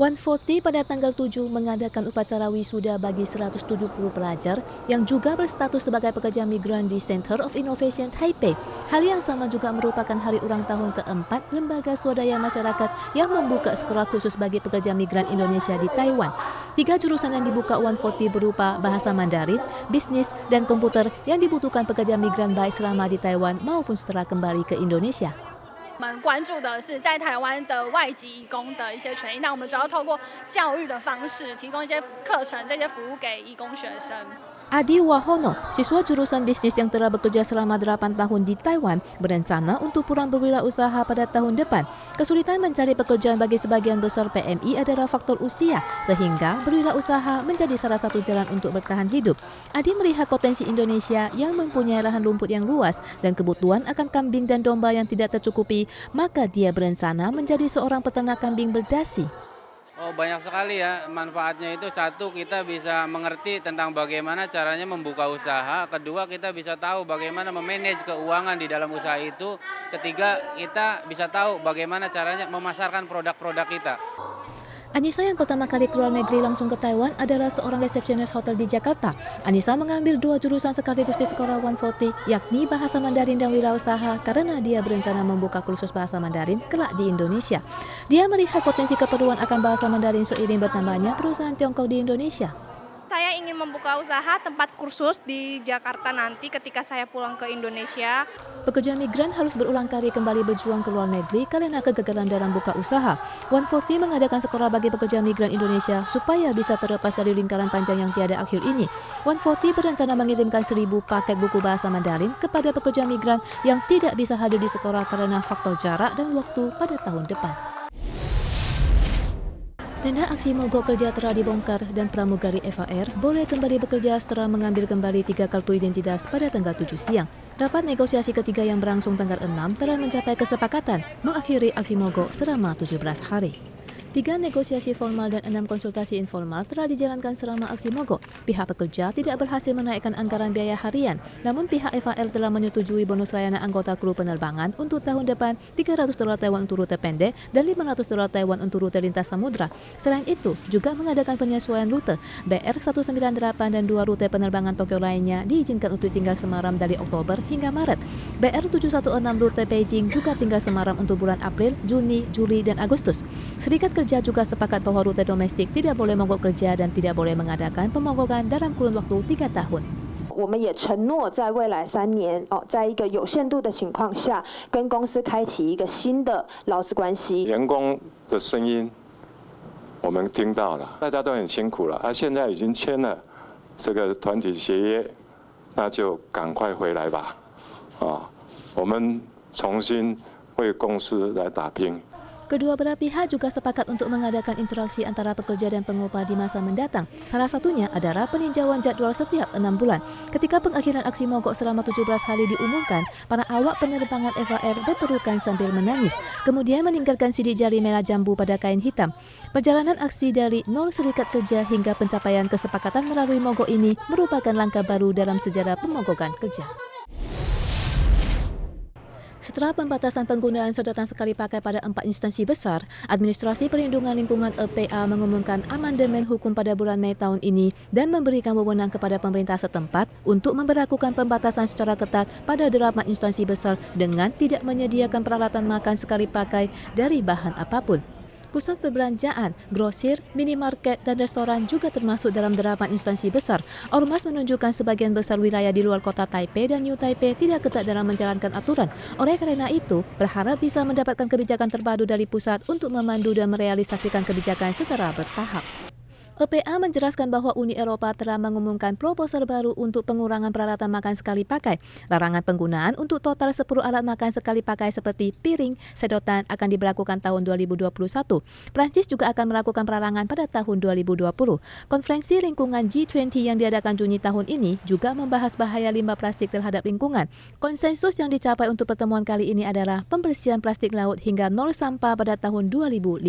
140 pada tanggal 7 mengadakan upacara wisuda bagi 170 pelajar yang juga berstatus sebagai pekerja migran di Center of Innovation Taipei. Hal yang sama juga merupakan hari ulang tahun keempat lembaga swadaya masyarakat yang membuka sekolah khusus bagi pekerja migran Indonesia di Taiwan. 3 jurusan yang dibuka 140 berupa bahasa Mandarin, bisnis, dan komputer yang dibutuhkan pekerja migran baik selama di Taiwan maupun setelah kembali ke Indonesia. 我们关注的是在台湾的外籍移工的一些权益，那我们主要透过教育的方式，提供一些课程，这些服务给移工学生。 Adi Wahono, siswa jurusan bisnis yang telah bekerja selama 8 tahun di Taiwan, berencana untuk pulang berwirausaha pada tahun depan. Kesulitan mencari pekerjaan bagi sebagian besar PMI adalah faktor usia, sehingga berwirausaha menjadi salah satu jalan untuk bertahan hidup. Adi melihat potensi Indonesia yang mempunyai lahan rumput yang luas dan kebutuhan akan kambing dan domba yang tidak tercukupi, maka dia berencana menjadi seorang peternak kambing berdasi. Oh, banyak sekali ya manfaatnya itu. Satu, kita bisa mengerti tentang bagaimana caranya membuka usaha. Kedua, kita bisa tahu bagaimana memanage keuangan di dalam usaha itu. Ketiga, kita bisa tahu bagaimana caranya memasarkan produk-produk kita. Anissa yang pertama kali keluar negeri langsung ke Taiwan adalah seorang resepsionis hotel di Jakarta. Anissa mengambil 2 jurusan sekaligus di sekolah 140, yakni bahasa Mandarin dan wirausaha karena dia berencana membuka kursus bahasa Mandarin kelak di Indonesia. Dia melihat potensi keperluan akan bahasa Mandarin seiring bertambahnya perusahaan Tiongkok di Indonesia. Saya ingin membuka usaha tempat kursus di Jakarta nanti ketika saya pulang ke Indonesia. Pekerja migran harus berulang kali kembali berjuang ke luar negeri karena kegagalan dalam buka usaha. 140 mengadakan sekolah bagi pekerja migran Indonesia supaya bisa terlepas dari lingkaran panjang yang tiada akhir ini. 140 berencana mengirimkan 1000 paket buku bahasa Mandarin kepada pekerja migran yang tidak bisa hadir di sekolah karena faktor jarak dan waktu pada tahun depan. Tenda aksi mogok kerja telah dibongkar dan pramugari FAR boleh kembali bekerja setelah mengambil kembali 3 kartu identitas pada tanggal 7 siang. Rapat negosiasi ketiga yang berlangsung tanggal 6 telah mencapai kesepakatan mengakhiri aksi mogok selama 17 hari. 3 negosiasi formal dan 6 konsultasi informal telah dijalankan selama aksi mogok. Pihak pekerja tidak berhasil menaikkan anggaran biaya harian, namun pihak FAR telah menyetujui bonus layanan anggota kru penerbangan untuk tahun depan $300 Taiwan untuk rute pendek dan $500 Taiwan untuk rute lintas samudra. Selain itu, juga mengadakan penyesuaian rute. BR198 dan 2 rute penerbangan Tokyo lainnya diizinkan untuk tinggal semaram dari Oktober hingga Maret. BR716 rute Beijing juga tinggal semaram untuk bulan April, Juni, Juli, dan Agustus. Serikat Kerja juga sepakat bahwa rute domestik tidak boleh mogok kerja dan tidak boleh mengadakan pemogokan dalam kurun waktu 3 tahun. 我们也承诺在未来3年，在一个有限度的情况下，跟公司开启一个新的劳资关系。员工的声音我们听到了，大家都很辛苦了，现在已经签了这个团体协约，那就赶快回来吧，我们重新为公司来打拼。 Kedua belah pihak juga sepakat untuk mengadakan interaksi antara pekerja dan pengupah di masa mendatang. Salah satunya adalah peninjauan jadwal setiap 6 bulan. Ketika pengakhiran aksi mogok selama 17 hari diumumkan, para awak penerbangan FAR berpelukan sambil menangis, kemudian meninggalkan sidik jari merah jambu pada kain hitam. Perjalanan aksi dari nol serikat kerja hingga pencapaian kesepakatan melalui mogok ini merupakan langkah baru dalam sejarah pemogokan kerja. Setelah pembatasan penggunaan sedotan sekali pakai pada 4 instansi besar, Administrasi Perlindungan Lingkungan EPA mengumumkan amandemen hukum pada bulan Mei tahun ini dan memberikan wewenang kepada pemerintah setempat untuk memberlakukan pembatasan secara ketat pada 8 instansi besar dengan tidak menyediakan peralatan makan sekali pakai dari bahan apapun. Pusat perbelanjaan, grosir, minimarket, dan restoran juga termasuk dalam 8 instansi besar. Ormas menunjukkan sebagian besar wilayah di luar kota Taipei dan New Taipei tidak ketat dalam menjalankan aturan. Oleh karena itu, berharap bisa mendapatkan kebijakan terpadu dari pusat untuk memandu dan merealisasikan kebijakan secara bertahap. EPA menjelaskan bahwa Uni Eropa telah mengumumkan proposal baru untuk pengurangan peralatan makan sekali pakai. Larangan penggunaan untuk total 10 alat makan sekali pakai seperti piring, sedotan akan diberlakukan tahun 2021. Prancis juga akan melakukan pelarangan pada tahun 2020. Konferensi lingkungan G20 yang diadakan Juni tahun ini juga membahas bahaya limbah plastik terhadap lingkungan. Konsensus yang dicapai untuk pertemuan kali ini adalah pembersihan plastik laut hingga nol sampah pada tahun 2050.